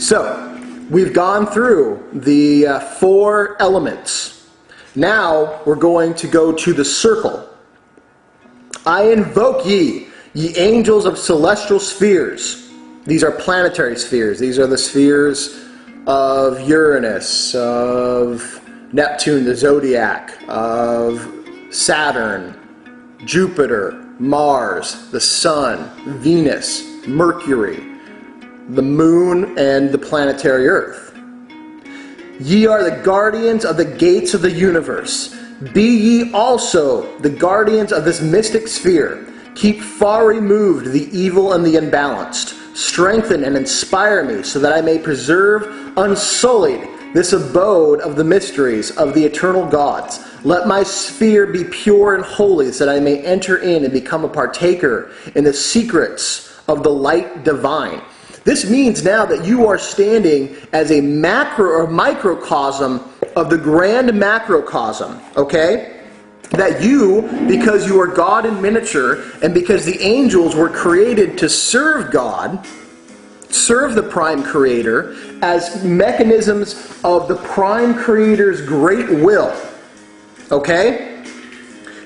So, we've gone through the 4 elements. Now, we're going to go to the circle. I invoke ye angels of celestial spheres. These are planetary spheres. These are the spheres of Uranus, of Neptune, the zodiac, of Saturn, Jupiter, Mars, the Sun, Venus, Mercury, the Moon, and the planetary Earth. Ye are the guardians of the gates of the universe. Be ye also the guardians of this mystic sphere. Keep far removed the evil and the unbalanced. Strengthen and inspire me so that I may preserve unsullied this abode of the mysteries of the eternal gods. Let my sphere be pure and holy so that I may enter in and become a partaker in the secrets of the light divine. This means now that you are standing as a macro or microcosm of the grand macrocosm, okay? That you, because you are God in miniature, and because the angels were created to serve God, serve the Prime Creator, as mechanisms of the Prime Creator's great will, okay?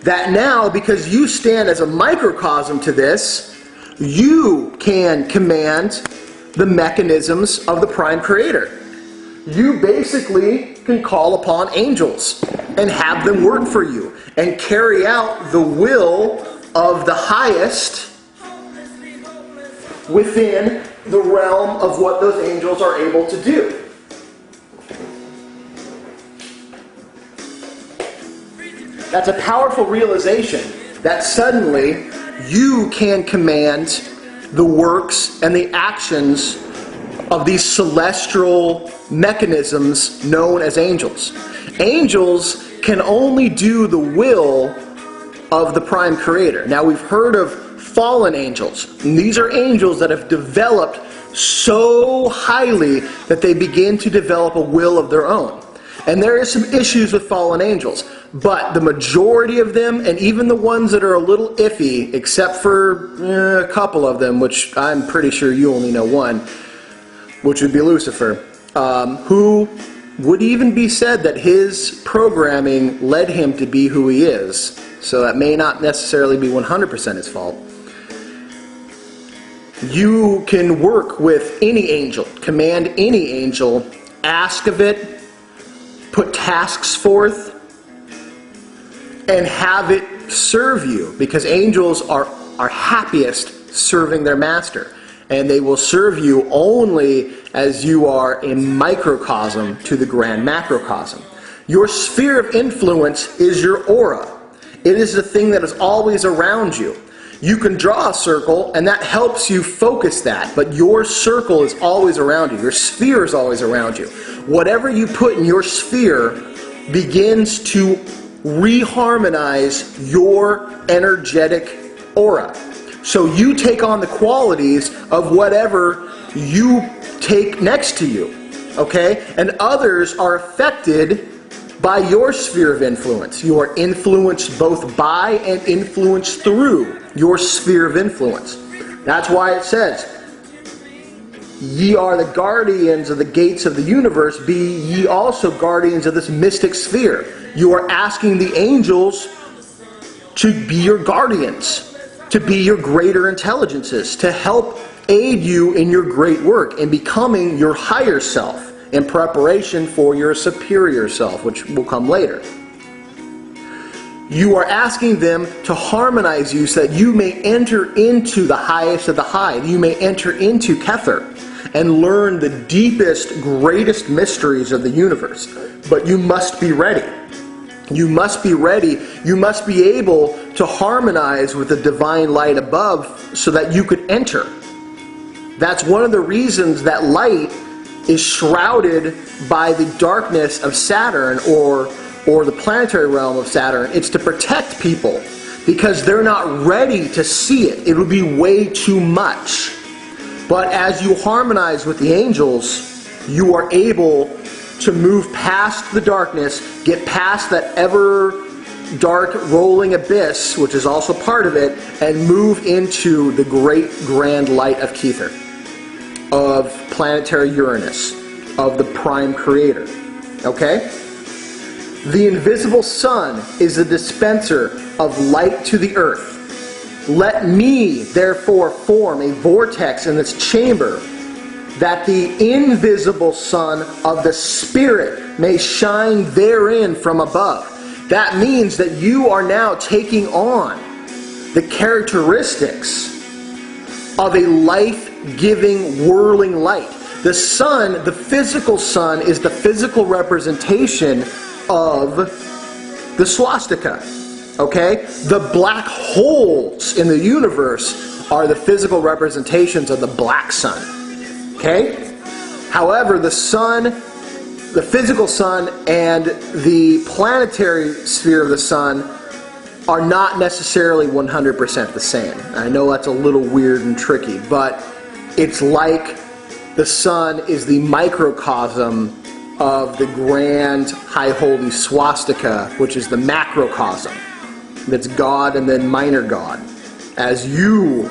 That now, because you stand as a microcosm to this, you can command the mechanisms of the Prime Creator. You basically can call upon angels and have them work for you and carry out the will of the highest within the realm of what those angels are able to do. That's a powerful realization that suddenly you can command the works and the actions of these celestial mechanisms known as angels. Angels can only do the will of the Prime Creator. Now, we've heard of fallen angels. And these are angels that have developed so highly that they begin to develop a will of their own. And there is some issues with fallen angels, but the majority of them, and even the ones that are a little iffy, except for a couple of them, which I'm pretty sure you only know one, which would be Lucifer, who would even be said that his programming led him to be who he is. So that may not necessarily be 100% his fault. You can work with any angel, command any angel, ask of it, put tasks forth, and have it serve you, because angels are happiest serving their master. And they will serve you only as you are a microcosm to the grand macrocosm. Your sphere of influence is your aura. It is the thing that is always around you. You can draw a circle, and that helps you focus that, but your circle is always around you. Your sphere is always around you. Whatever you put in your sphere begins to reharmonize your energetic aura. So you take on the qualities of whatever you take next to you, okay? And others are affected by your sphere of influence. You are influenced both by and influenced through your sphere of influence. That's why it says, ye are the guardians of the gates of the universe, be ye also guardians of this mystic sphere. You are asking the angels to be your guardians, to be your greater intelligences, to help aid you in your great work, in becoming your higher self, in preparation for your superior self, which will come later. You are asking them to harmonize you so that you may enter into the highest of the high. You may enter into Kether and learn the deepest, greatest mysteries of the universe. But you must be ready. You must be ready. You must be able to harmonize with the divine light above so that you could enter. That's one of the reasons that light is shrouded by the darkness of Saturn or the planetary realm of Saturn. It's to protect people because they're not ready to see it. It would be way too much. But as you harmonize with the angels, you are able to move past the darkness, get past that ever dark rolling abyss, which is also part of it, and move into the great grand light of Kether, of planetary Uranus of the prime creator. Okay? The invisible sun is a dispenser of light to the earth. Let me, therefore, form a vortex in this chamber, that the invisible sun of the Spirit may shine therein from above. That means that you are now taking on the characteristics of a life-giving, whirling light. The sun, the physical sun, is the physical representation of the swastika. Okay? The black holes in the universe are the physical representations of the black sun. Okay? However, the sun, the physical sun, and the planetary sphere of the sun are not necessarily 100% the same. I know that's a little weird and tricky, but it's like the sun is the microcosm of the grand high holy swastika, which is the macrocosm. That's God and then minor God. As you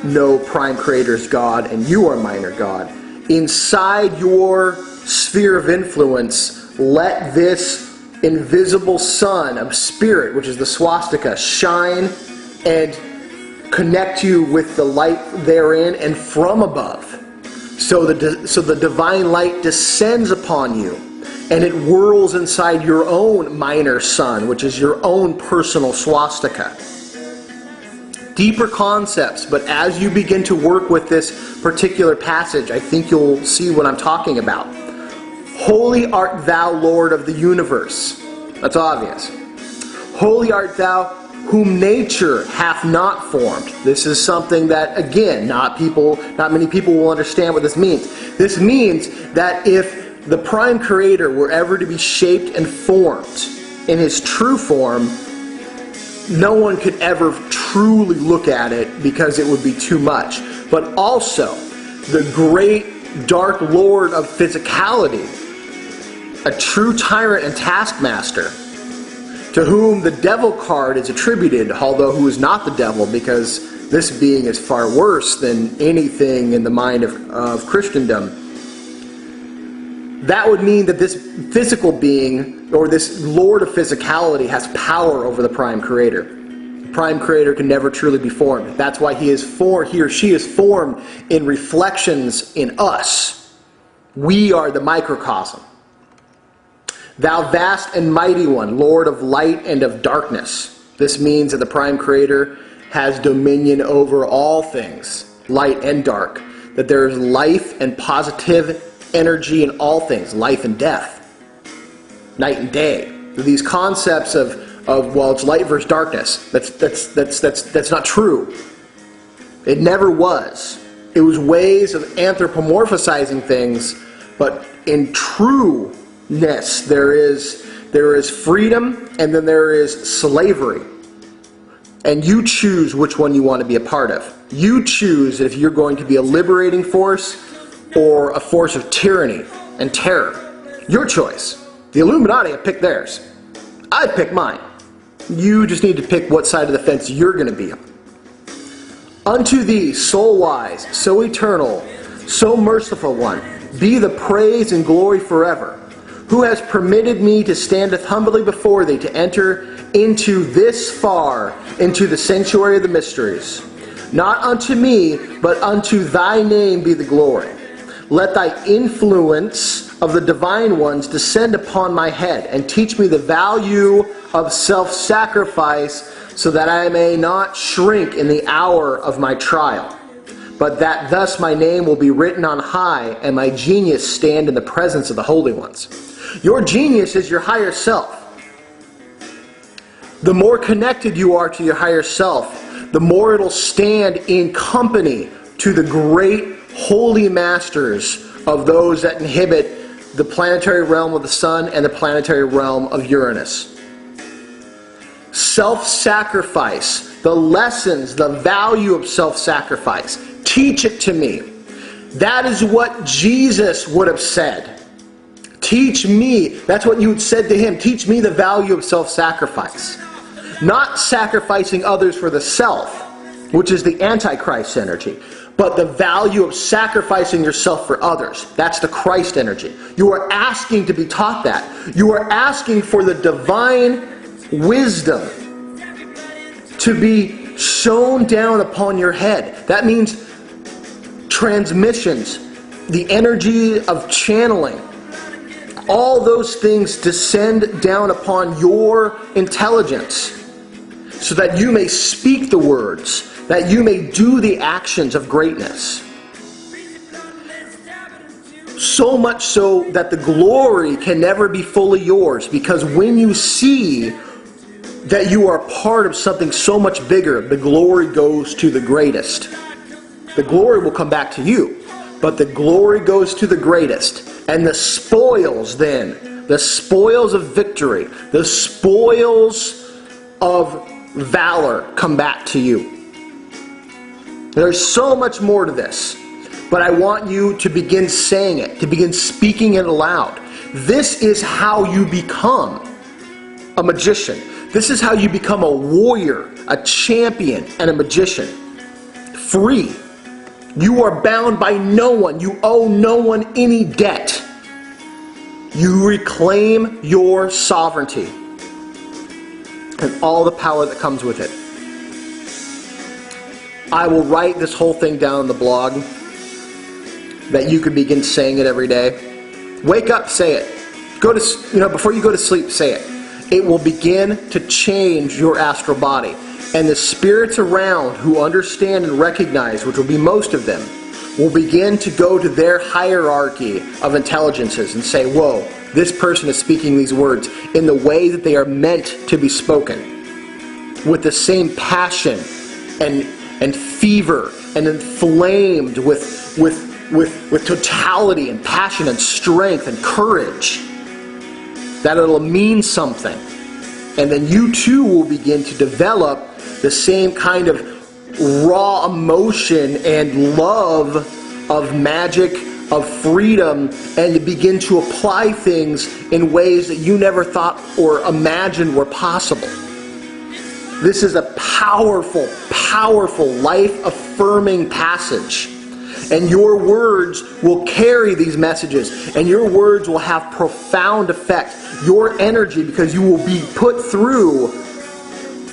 know prime creator's God and you are minor God, inside your sphere of influence, let this invisible sun of spirit, which is the swastika, shine and connect you with the light therein and from above. So the divine light descends upon you, and it whirls inside your own minor sun, which is your own personal swastika. Deeper concepts, but as you begin to work with this particular passage, I think you'll see what I'm talking about. Holy art thou, Lord of the universe. That's obvious. Holy art thou, whom nature hath not formed. This is something that, again, not many people will understand what this means. This means that if the prime creator were ever to be shaped and formed in his true form, no one could ever truly look at it because it would be too much. But also, the great dark lord of physicality, a true tyrant and taskmaster, to whom the devil card is attributed, although who is not the devil, because this being is far worse than anything in the mind of Christendom. That would mean that this physical being, or this lord of physicality, has power over the prime creator. The prime creator can never truly be formed. That's why he or she is formed in reflections in us. We are the microcosm. Thou vast and mighty one, Lord of light and of darkness. This means that the prime creator has dominion over all things, light and dark. That there is life and positive energy in all things, life and death, night and day. These concepts of well, it's light versus darkness. That's not true. It never was. It was ways of anthropomorphizing things, but in trueness there is freedom, and then there is slavery. And you choose which one you want to be a part of. You choose if you're going to be a liberating force or a force of tyranny and terror. Your choice. The Illuminati have picked theirs. I've picked mine. You just need to pick what side of the fence you're going to be on. Unto thee, soul-wise, so eternal, so merciful one, be the praise and glory forever, who has permitted me to standeth humbly before thee, to enter into this far, into the sanctuary of the mysteries. Not unto me, but unto thy name be the glory. Let thy influence of the divine ones descend upon my head, and teach me the value of self-sacrifice, so that I may not shrink in the hour of my trial, but that thus my name will be written on high, and my genius stand in the presence of the holy ones. Your genius is your higher self. The more connected you are to your higher self, the more it'll stand in company to the great holy masters of those that inhabit the planetary realm of the sun and the planetary realm of Uranus. Self-sacrifice, the lessons, the value of self-sacrifice. Teach it to me. That is what Jesus would have said. Teach me. That's what you had said to him. Teach me the value of self-sacrifice. Not sacrificing others for the self, which is the Antichrist energy, but the value of sacrificing yourself for others. That's the Christ energy. You are asking to be taught that. You are asking for the divine wisdom to be shown down upon your head. That means transmissions, the energy of channeling, all those things descend down upon your intelligence so that you may speak the words, that you may do the actions of greatness. So much so that the glory can never be fully yours, because when you see that you are part of something so much bigger, the glory goes to the greatest. The glory will come back to you, but the glory goes to the greatest. And the spoils then, the spoils of victory, the spoils of valor come back to you. There's so much more to this, but I want you to begin saying it, to begin speaking it aloud. This is how you become a magician. This is how you become a warrior, a champion, and a magician. Free. You are bound by no one. You owe no one any debt. You reclaim your sovereignty and all the power that comes with it. I will write this whole thing down on the blog that you can begin saying it every day. Wake up, say it. Before you go to sleep, say it. It will begin to change your astral body. And the spirits around who understand and recognize, which will be most of them, will begin to go to their hierarchy of intelligences and say, whoa, this person is speaking these words in the way that they are meant to be spoken, with the same passion and fever, and inflamed with totality and passion and strength and courage, that it'll mean something. And then you too will begin to develop the same kind of raw emotion and love of magic, of freedom, and to begin to apply things in ways that you never thought or imagined were possible. This is a powerful, powerful, life-affirming passage. And your words will carry these messages, and your words will have profound effect. Your energy, because you will be put through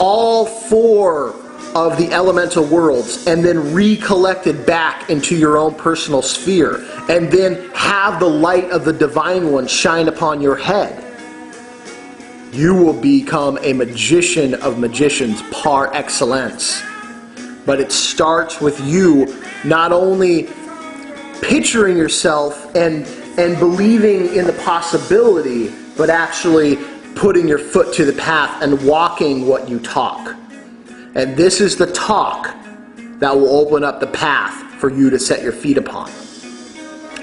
all four of the elemental worlds and then recollected back into your own personal sphere, and then have the light of the Divine One shine upon your head. You will become a magician of magicians par excellence. But it starts with you not only picturing yourself and believing in the possibility, but actually putting your foot to the path and walking what you talk. And this is the talk that will open up the path for you to set your feet upon.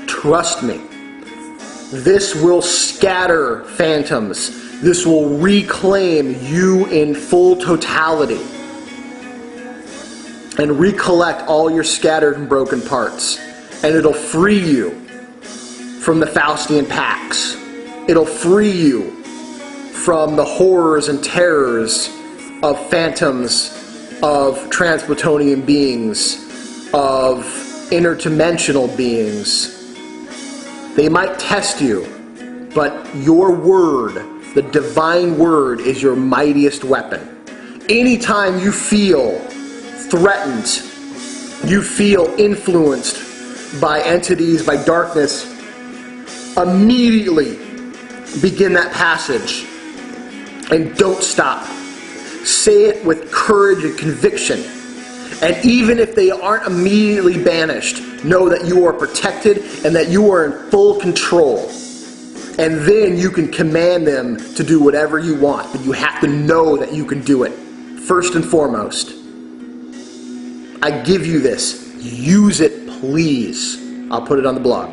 Trust me. This will scatter phantoms. This will reclaim you in full totality and recollect all your scattered and broken parts. And it'll free you from the Faustian pacts. It'll free you from the horrors and terrors of phantoms, of transplatonian beings, of interdimensional beings. They might test you, but your word, the divine word, is your mightiest weapon. Anytime you feel threatened, you feel influenced by entities, by darkness, immediately begin that passage and don't stop. Say it with courage and conviction. And even if they aren't immediately banished, know that you are protected and that you are in full control. And then you can command them to do whatever you want, but you have to know that you can do it. First and foremost, I give you this. Use it, please. I'll put it on the blog.